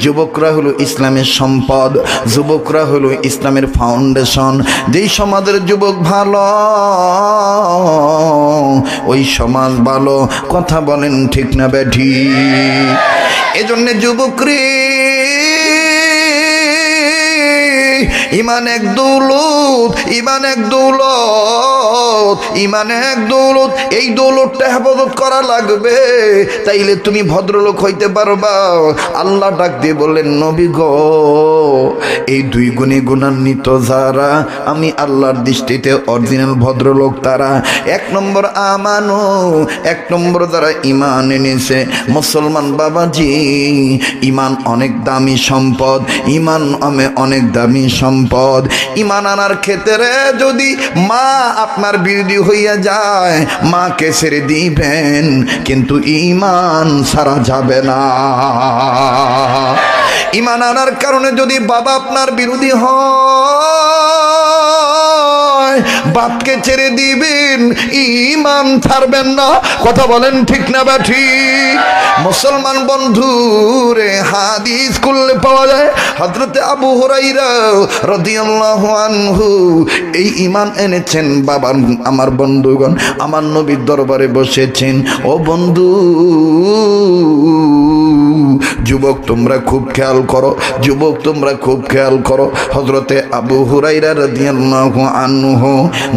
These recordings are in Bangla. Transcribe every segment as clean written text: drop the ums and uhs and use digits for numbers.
যুবকরা হলো ইসলামের সম্পদ, যুবকরা হলো ইসলামের ফাউন্ডেশন। যেই সমাজের যুবক ভালো ওই সমাজ ভালো। কথা বলেন ঠিক না বেঠি? এজন্য যুবকরে ইমান এক দৌলত, ইমান এক দৌলত, ইমান এক দৌলত। এই দৌলতটা হেফাজত করা লাগবে, তাইলে তুমি ভদ্রলোক হইতে পারবা। আল্লাহ ডাক দিয়ে বললেন, নবী গো, এই দুই গুণে গুণান্বিত যারা, আমি আল্লাহর দৃষ্টিতে অরিজিনাল ভদ্রলোক তারা। এক নম্বর আমানো, এক নম্বর যারা ইমান এনেছে। মুসলমান বাবাজি, ইমান অনেক দামি সম্পদ, ইমান অনেক দামি সম্পদ। ইমান আনার ক্ষেত্রে যদি মা আপনার বিরোধী হইয়া যায়, মাকে ছেড়ে দিবেন, কিন্তু ইমান ছাড়া যাবে না। ইমান আনার কারণে যদি বাবা আপনার বিরোধী হয়, বাপকে ছেড়ে দিবেন, ইমান ছাড়বেন না। কথা বলেন ঠিক না বা ঠিক? মুসলমান বন্ধু রে, হাদিস করলে পাওয়া যায় হযরতে আবু হুরায়রা রাদিয়াল্লাহু আনহু এই ইমান এনেছেন। বাবা আমার বন্ধুগণ আমার নবীর দরবারে বসেছেন। ও বন্ধু যুবক তোমরা খুব খেয়াল করো, যুবক তোমরা খুব খেয়াল করো। হযরতে আবু হুরায়রা রাদিয়াল্লাহু আনহু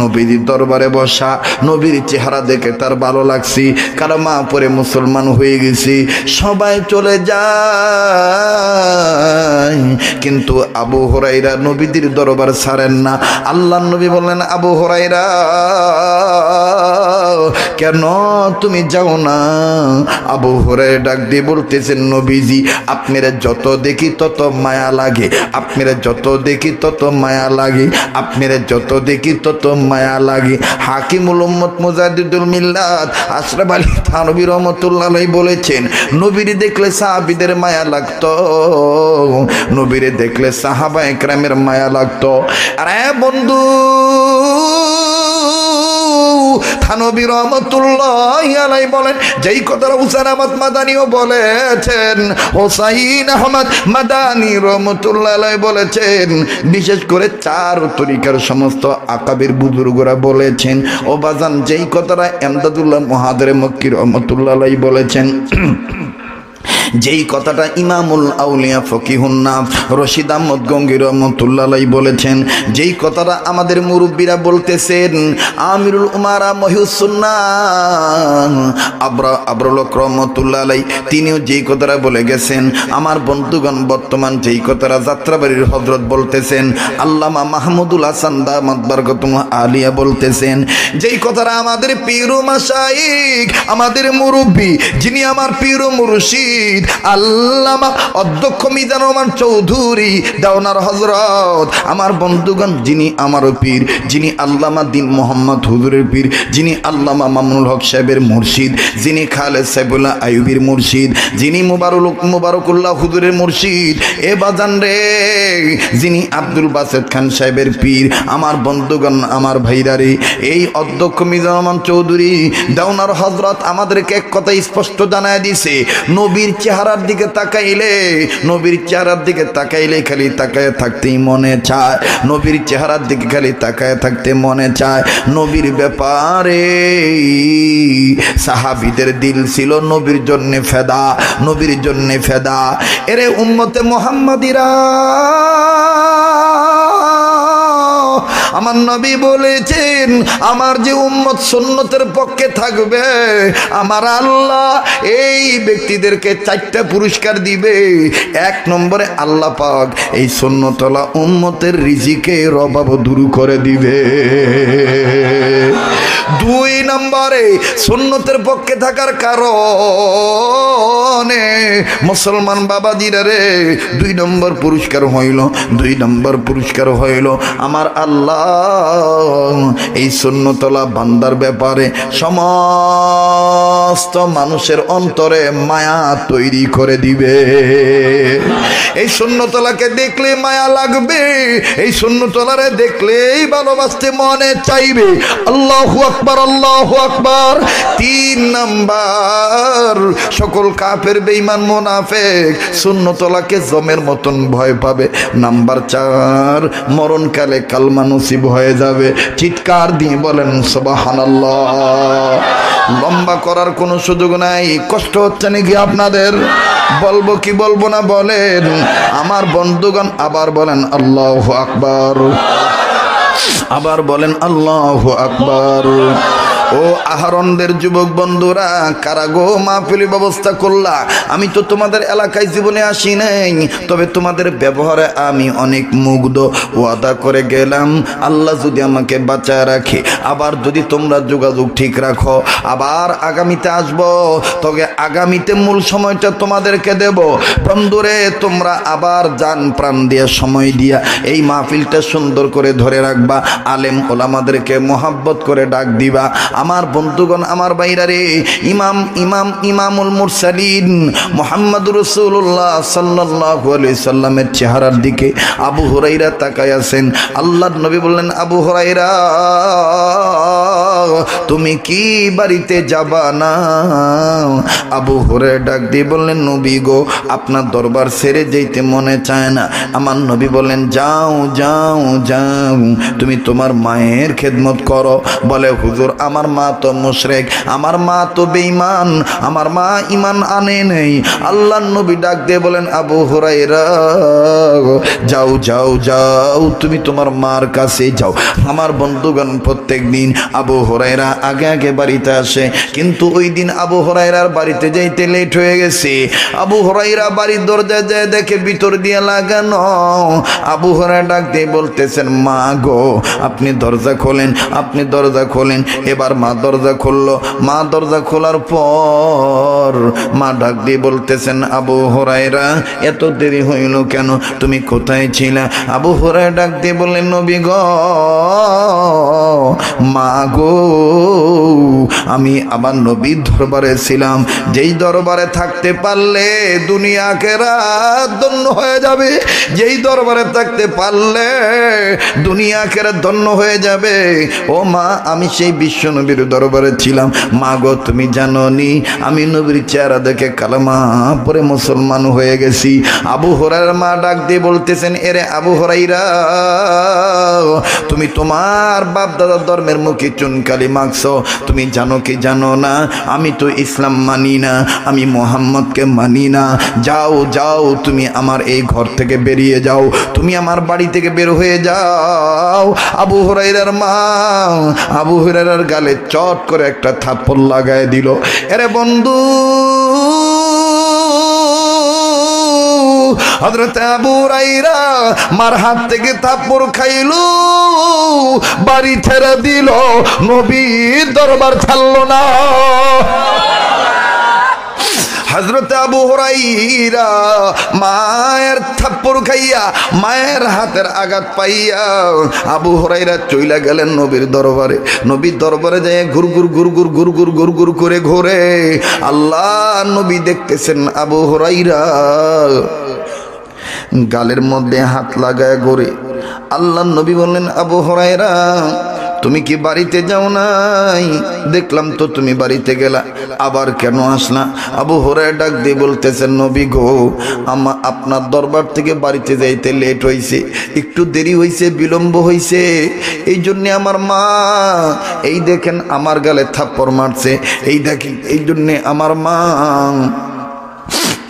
নবীর দরবারে বসা, নবীর চেহারা দেখে তার ভালো লাগছে, কালেমা পড়ে মুসলমান হয়ে গেছি। সবাই চলে যায়, কিন্তু আবু হুরায়রা নবীদের দরবার ছাড়েন না। আল্লাহর নবী বললেন, আবু হুরায়রা কেন তুমি যাও না? আবু হুরায়রা ডাক দিয়ে বলতেছেন, নবীজি আপনারা যত দেখি তত মায়া লাগে, আপনারা যত দেখি তত মায়া লাগে, আপনারা যত দেখি তত মায়া লাগে। হাকিমুল উম্মত মুজাদ্দিদুল মিল্লাত আশরাফ আলী থানভী রাহমাতুল্লাহ আলাইহি বলেছেন, নবীরে দেখলে সাহাবীদের মায়া লাগতো, নবীরে দেখলে সাহাবায়ে কেরামের মায়া লাগতো। আরে বন্ধু, থানভী রাহমাতুল্লাহি আলাইহি বলেন, যেই কথাটা হুসাইন আহমদ মাদানীও বলেছেন, হুসাইন আহমদ মাদানী রাহমাতুল্লাহি আলাইহি বলেছেন, বিশেষ করে চার তরিকার সমস্ত আকাবির বুজুর্গরা বলেছেন। ও বাজান, যেই কথাটা ইমদাদুল্লাহ মুহাদ্দির মক্কি রাহমাতুল্লাহি আলাইহি বলেছেন, যেই কথাটা ইমামুল আউলিয়া ফকিহুন নাফ রশিদ আহমদ গঙ্গী রাহমাতুল্লাহ আলাইহি বলেছেন, যেই কথাটা আমাদের মুরব্বীরা বলতেছেন, আমিরুল উমারা মহিউস সুন্নাহ আবরুল রাহমাতুল্লাহ আলাইহি তিনিও যেই কথাটা বলে গেছেন। আমার বন্ধুগণ বর্তমান যেই কথাটা যাত্রাবাড়ির হযরত বলতেছেন, আল্লামা মাহমুদুল হাসান দামাত বারকাতুহু আলিয়া বলতেছেন, যেই কথাটা আমাদের পীর ও মাশায়েখ, আমাদের মুরব্বী, যিনি আমার পীর ও মুর্শিদ আল্লামা অধ্যক্ষ মিজানুর রহমান চৌধুরী দেওনার হযরত, আমার বন্ধুগণ যিনি আমারও পীর, যিনি আল্লামা দিন মোহাম্মদ হুজুরের পীর, যিনি আল্লামা মামুনুল হক সাহেবের মুর্শিদ, যিনি খালেদ সাইফুল্লাহ আইয়ুবীর মুর্শিদ, যিনি মুবারকুল্লাহ হুজুরের মুর্শিদ, এ বাজান রে, যিনি আব্দুল বাসেত খান সাহেবের পীর, আমার বন্ধুগণ আমার ভাইরা রে, এই অধ্যক্ষ মিজানুর রহমান চৌধুরী দেওনার হযরত আমাদেরকে এক কথা স্পষ্ট জানায় দিছে, নবীর চেহারার দিকে তাকাইলে, নবীর চেহারার দিকে তাকাইলে খালি তাকায় থাকতেই মনে চায়, নবীর চেহারার দিকে খালি তাকায় থাকতে মনে চায়। নবীর ব্যাপারে সাহাবীদের দিল ছিল নবীর জন্য ফেদা, নবীর জন্য ফেদা। এরে উম্মতে মুহাম্মাদিরা, আমার নবী বলেছেন, আমার যে উম্মত সুন্নতের পক্ষে থাকবে, আমার আল্লাহ এই ব্যক্তিদেরকে চারটা পুরস্কার দিবে। এক নম্বরে আল্লাহ পাক এই সুন্নতওয়ালা উম্মতের রিজিকের অভাব দূর করে দিবে। দুই নম্বরে সুন্নতের পক্ষে থাকার কারণে মুসলমান বাবাজিরা রে, দুই নম্বর পুরস্কার হইল, দুই নম্বর পুরস্কার হইল আমার আল্লাহ এই সুন্নতওয়ালা বান্দার ব্যাপারে সমস্ত মানুষের অন্তরে মায়া তৈরি করে দিবে। এই এই সুন্নতলাকে দেখলে মায়া লাগবে, এই সুন্নতলারে দেখলেই ভালোবাসতে মনে চাইবে। আল্লাহু আকবার, আল্লাহু আকবার। 3 নাম্বার, সকল কাফের বেঈমান মুনাফিক সুন্নতলাকে জমের মতন ভয় পাবে। নাম্বার 4, মরণকালে কালমা নসিব হয়ে যাবে। চিৎকার দিয়ে বলেন সুবহানাল্লাহ। লম্বা করার কোনো সুযোগ নাই। কষ্ট হচ্ছে নাকি আপনাদের? বলবো কি বলবো না বলেন? আমার বন্ধুগণ আবার বলেন আল্লাহু আকবার, আবার বলেন আল্লাহু আকবার। ও আহরণদের যুবক বন্ধুরা, কারা গো মাহফিল ব্যবস্থা করলা? আমি তো তোমাদের এলাকায় জীবনে আসি নাই, তবে তোমাদের ব্যবহারে আমি অনেক মুগ্ধ। ওয়াদা করে গেলাম, আল্লাহ যদি আমাকে বাঁচায় রাখে, আবার যদি তোমরা যোগাযোগ ঠিক রাখো, আবার আগামীতে আসবো। তবে আগামীতে মূল সময়টা তোমাদেরকে দেব। বন্ধুরে, তোমরা আবার জান প্রাণ দিয়ে সময় দিয়া এই মাহফিলটা সুন্দর করে ধরে রাখবা। আলেম ওলামাদেরকে মোহাব্বত করে ডাক দিবা। আমার বন্ধুগণ, আমার ভাইরা রে, ইমামুল মুরসালিন মুহাম্মদুর রাসূলুল্লাহ সাল্লাল্লাহু আলাইহি সাল্লামের চেহারার দিকে আবু হুরায়রা তাকায় আছেন। আল্লাহর নবী বললেন, আবু হুরায়রা, তুমি কি বাড়িতে যাবা না? আবু হুরায়রা ডাক দিয়ে বললেন, নবী গো, আপনার দরবার ছেড়ে যেতে মনে চায় না। আমার নবী বললেন, যাও যাও যাও, তুমি তোমার মায়ের খেদমত করো। বলে, হুজুর, আমার মা তো মুশরিক, আমার মা তো বেঈমান, আমার মা ঈমান আনে নেই। আল্লাহর নবী ডাক দিয়ে বলেন, আবু হুরায়রা, যাও যাও যাও, তুমি তোমার মার কাছে যাও। আমার বন্ধুগণ, প্রত্যেক দিন আবু হুরায়রা আগে আগে বাড়িতে আসে, কিন্তু ওই দিন আবু হুরায়রার বাড়িতে যাইতে লেট হয়ে গেছে। আবু হুরায়রা বাড়ির দরজায় যায়, দেখে ভিতর দিয়ে লাগানো। আবু হুরায়রা ডাক দিয়ে বলতেছেন, মা গো, আপনি দরজা খোলেন, আপনি দরজা খোলেন। এবার মা দরজা খুললো। মা দরজা খোলার পর মা ডাক দিয়ে বলতেছেন, আবু হুরায়রা, এত দেরি হইল কেন? তুমি কোথায় ছিলা? আবু হুরায়রা ডাক দিয়ে বললেন, নবী গো, মা গো, আমি আমার নবীর দরবারে ছিলাম, যেই দরবারে থাকতে পারলে দুনিয়া আখিরাত ধন্য হয়ে যাবে, যেই দরবারে থাকতে পারলে দুনিয়া আখিরাত ধন্য হয়ে যাবে। ও মা, আমি সেই বিশ্ব নবীর দরবারে ছিলাম। মা গো, তুমি জানো নি, আমি নবীর চেহারা দেখে কালেমা পরে মুসলমান হয়ে গেছি। আবু হুরায়রার মা ডাক দিয়ে বলতেছেন, এরে আবু হুরায়রা, তুমি তোমার বাপ দাদার ধর্মের মুখে চুনকালি মাখছো। তুমি জানো কি জানো না, আমি তো ইসলাম মানি না, আমি মুহাম্মদকে মানি না। যাও যাও, তুমি আমার এই ঘর থেকে বেরিয়ে যাও, তুমি আমার বাড়ি থেকে বের হয়ে যাও। আবু হুরায়রার মা আবু হুরায়রার গালে চট করে একটা থাপ্পড় লাগায় দিল। এরে বন্ধু, হযরত আবু হুরায়রা মার হাত থেকে থাপ্পড় খাইলো, বাড়ি ছেড়ে দিল, নবীর দরবার ছাড়লো না। হযরত আবু হুরায়রা মায়ের থাপ্পড় খাইয়া, মায়ের হাতের আঘাত পাইয়া আবু হুরায়রা চইলা গেলেন নবীর দরবারে। নবীর দরবারে যায় ঘুরঘুর ঘুরঘুর ঘুরঘুর ঘুরঘুর করে ঘোরে। আল্লাহ নবী দেখতেছেন আবু হুরায়রা গালের মধ্যে হাত লাগায় ঘোরে। আল্লাহ নবী বললেন, আবু হুরায়রা, তুমি কি বাড়িতে যাও নাই? দেখলাম তো তুমি বাড়িতে গেলা, আবার কেন আসলা? আবু হুরায়রা ডাক দিয়ে বলতেছেন, নবী গো, আপনার দরবার থেকে বাড়িতে যাইতে লেট হয়েছে, একটু দেরি হয়েছে, বিলম্ব হয়েছে। এই জন্যে আমার মা, এই দেখেন আমার গালে থাপ্পড় মারছে, এই দেখেন, এই জন্যে আমার মা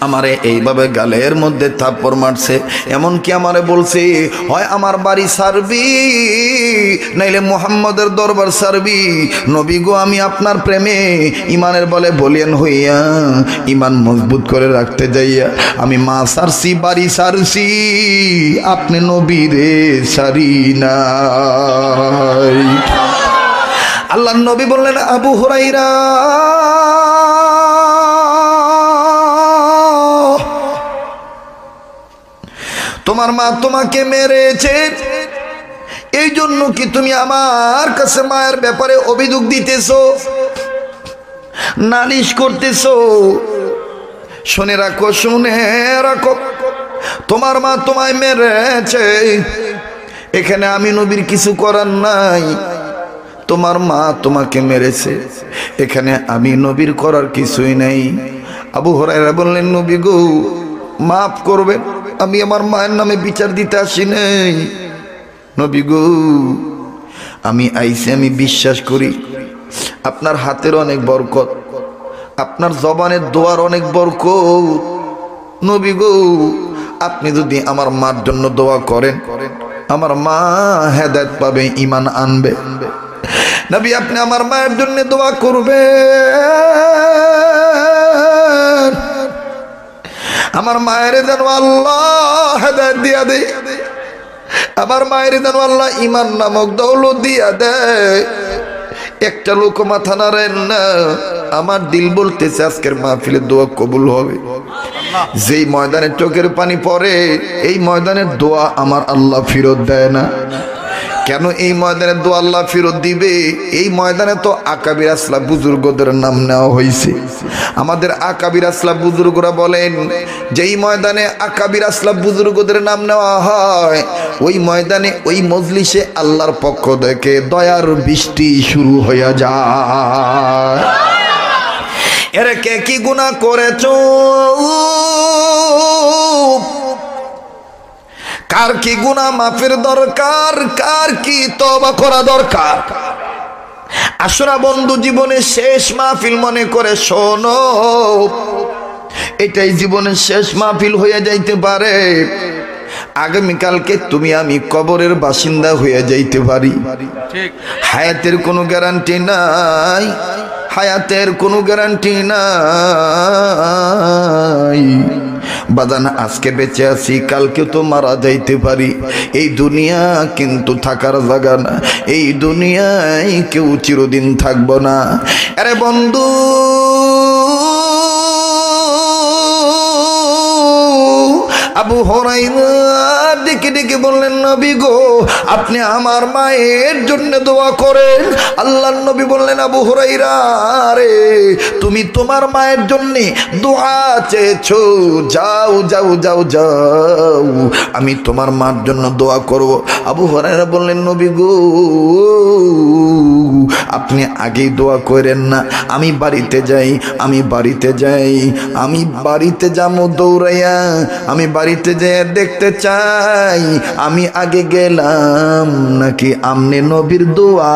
আমারে এইভাবে গালের মধ্যে থাপ্পড় মারছে। এমনকি আমারে বলছে, হয় আমার বাড়ি ছাড়বি, নাইলে মুহাম্মদের দরবার ছাড়বি। নবী গো, আমি আপনার প্রেমে ইমানের বলে বলিয়ান হইয়া, ইমান মজবুত করে রাখতে যাইয়া আমি মা ছাড়ছি, বাড়ি ছাড়ছি, আপনি নবীরে ছাড়ি নাই। আল্লাহ নবী বললেন, আবু হুরায়রা, তোমার মা তোমাকে মেরেছে, এই জন্য কি তুমি আমার কাছে মায়ের ব্যাপারে অভিযোগ দিতেছো, নালিশ করতেছো? শুনে রাখো, শুনে রাখো, তোমার মা তোমায় মেরেছে, এখানে আমি নবীর কিছু করার নাই। তোমার মা তোমাকে মেরেছে, এখানে আমি নবীর করার কিছুই নাই। আবু হুরায়রা বললেন, নবী গো মাফ করবেন, আমি আমার মায়ের নামে বিচার দিতে আসি নাই। নবী গো আমি আইসি, আমি বিশ্বাস করি আপনার হাতের অনেক বরকত, আপনার জবানের দোয়ার অনেক বরকত। নবী গো আপনি যদি আমার মার জন্য দোয়া করেন, আমার মা হেদায়েত পাবে, ঈমান আনবে। নবী আপনি আমার মায়ের জন্য দোয়া করবেন, আমার মায়ের যেন আল্লাহ হেদায়েত দিয়া দেয়, আমার মায়ের যেন আল্লাহ ঈমান নামক দৌলত দিয়া দেয়। একটা লোক মাথা নাড়েন না, আমার দিল বলতেছে আজকের মাহফিলের দোয়া কবুল হবে। যেই ময়দানে চোখের পানি পড়ে, এই ময়দানের দোয়া আমার আল্লাহ ফেরত দেয় না। কেন এই ময়দানে দোয়া আল্লাহ ফেরত দিবে? এই ময়দানে তো আকাবির আসলাফ বুজুর্গদের নাম নেওয়া হয়েছে। আমাদের আকাবির আসলাফ বুজুর্গরা বলেন, যেই ময়দানে আকাবির আসলাফ বুজুর্গদের নাম নেওয়া হয়, ওই ময়দানে ওই মজলিসে আল্লাহর পক্ষ থেকে দয়ার বৃষ্টি শুরু হয়ে যায়। এর কে কি গুনাহ করেছো, কার কি গুনাহ মাফের দরকার, কার কি তওবা করা দরকার। আসরা বন্ধু, জীবনের শেষ মাহফিল মনে করে শোনো, এটাই জীবনের শেষ মাহফিল হয়ে যাইতে পারে। আগামীকালকে তুমি আমি কবরের বাসিন্দা হয়ে যাইতে পারি। হায়াতের কোনো গ্যারান্টি নাই, হায়াতের কোনো গ্যারান্টি নাই। বাদান আজকে বেঁচে আছি, কালকে তো মারা যাইতে পারি। এই দুনিয়া কিন্তু থাকার জায়গা না, এই দুনিয়ায় কেউ চিরদিন থাকবো না। আরে বন্ধু, আবু হুরায়রা ডেকে ডেকে বললেন, নবী গো আপনি আমার মায়ের জন্য দোয়া করেন। আল্লাহর নবী বললেন, আবু হুরায়রা রে তুমি তোমার মায়ের জন্য দোয়া চেয়েছো, যাও যাও যাও যাও, আমি তোমার মার জন্য দোয়া করব। আবু হুরায়রা বললেন, নবী গো আপনি আগেই দোয়া করেন না, আমি বাড়িতে যাই, আমি বাড়িতে যাই, আমি বাড়িতে যাবো দৌড়াইয়া, আমি বাড়িতে যেয়ে দেখতে চাই আমি আগে গেলাম নাকি আমনে নবীর দোয়া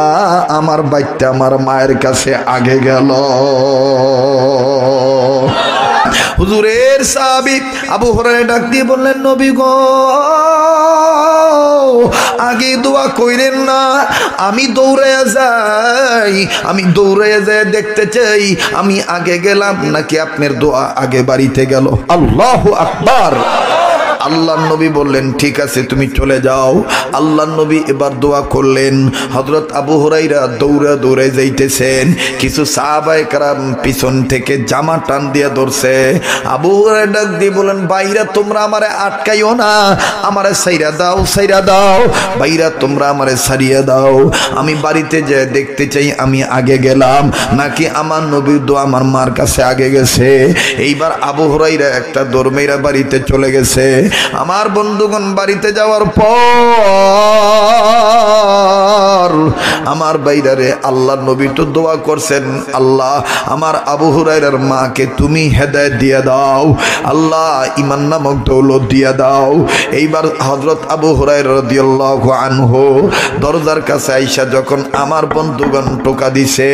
আমার বাইতে আমার মায়ের কাছে আগে গেল। হুজুরের সাহাবী আবু হুরায়রা ডাক দিয়ে বললেন, নবী গো আগে দোয়া কইরেন না, আমি দৌড়াইয়া যাই, আমি দৌড়াইয়া যাই দেখতে চাই আমি আগে গেলাম নাকি আপনার দোয়া আগে বাড়িতে গেল। আল্লাহু আকবার। আল্লাহর নবী বললেন, ঠিক আছে তুমি চলে যাও। আল্লাহর নবী এবার দোয়া করলেন। হযরত আবু হুরায়রা দৌড়ে দৌড়ে যাইতেছেন, কিছু সাহাবায়ে কেরাম পিছন থেকে জামা টান দিয়ে ধরছে। আবু হুরায়রা ডাক দিয়ে বলেন, ভাইরা তোমরা আমারে আটকাইও না, আমারে ছাইরা দাও, ছাইরা দাও, ভাইরা তোমরা আমারে ছাড়িয়ে দাও, আমি বাড়িতে যেয়ে দেখতে চাই আমি আগে গেলাম নাকি আমার নবীর দোয়া আমার মার কাছে আগে গেছে। এইবার আবু হুরায়রা একটা দৌড় মেরে বাড়িতে চলে গেছে। আমার বন্ধুগণ বাড়িতে যাওয়ার পর আমার বাইরে আল্লাহর নবী তো দোয়া করছেন, আল্লাহ আমার আবু হুরায়রার মাকে তুমি হেদায়েত দিয়ে দাও, আল্লাহ ঈমান নামক দৌলত দিয়ে দাও। এইবার হযরত আবু হুরায়রা রাদিয়াল্লাহু আনহু দরজার কাছে আইসা যখন আমার বন্ধুগণ টোকা দিছে,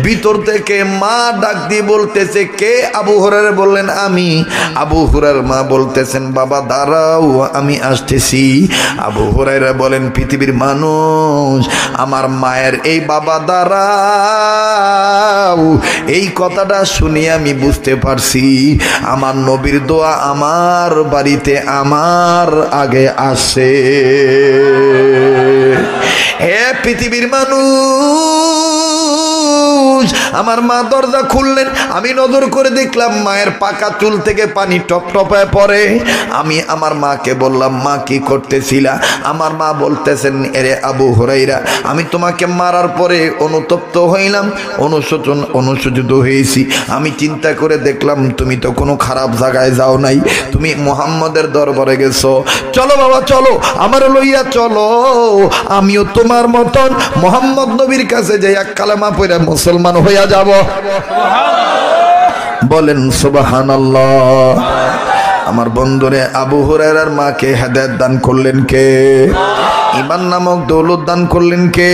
ভিতর থেকে মা ডাক দিয়ে বলতেছে, কে? আবু হুরায়রা বললেন, আমি। আবু হুরায়রার মা বলতেছেন, বাবা দাঁড়াও আমি আসতেছি। আবু হুরায়রা বলেন, পৃথিবীর মানুষ, আমার মায়ের এই বাবা দাঁড়াও এই কথাটা শুনে আমি বুঝতে পারছি আমার নবীর দোয়া আমার বাড়িতে আমার আগে আসে। হে পৃথিবীর মানুষ, পুরুষ। আমার মা দরজা খুললেন, আমি নজর করে দেখলাম মায়ের পাকা চুল থেকে পানি টপ টপায় পড়ে। আমি আমার মাকে বললাম, মা কি করতেছিলা? আমার মা বলতেছেন, এরে আবু হুরাইরা, আমি তোমাকে মারার পরে অনুতপ্ত হইলাম, অনুশোচিত হয়েছি। আমি চিন্তা করে দেখলাম তুমি তো কোনো খারাপ জায়গায় যাও নাই, তুমি মুহাম্মদের দরবারে গেছো। চলো বাবা চলো, আমার লইয়া চলো, আমিও তোমার মতন মুহাম্মদ নবীর কাছে যাই এক কালেমা পড়ে মুসলমান হইয়া যাব। বলেন সুবহানাল্লাহ। আমার বন্ধুরে, আবু হুরায়রার মাকে হেদায়েত দান করলেন কে? ঈমান নামক দৌলত দান করলেন কে?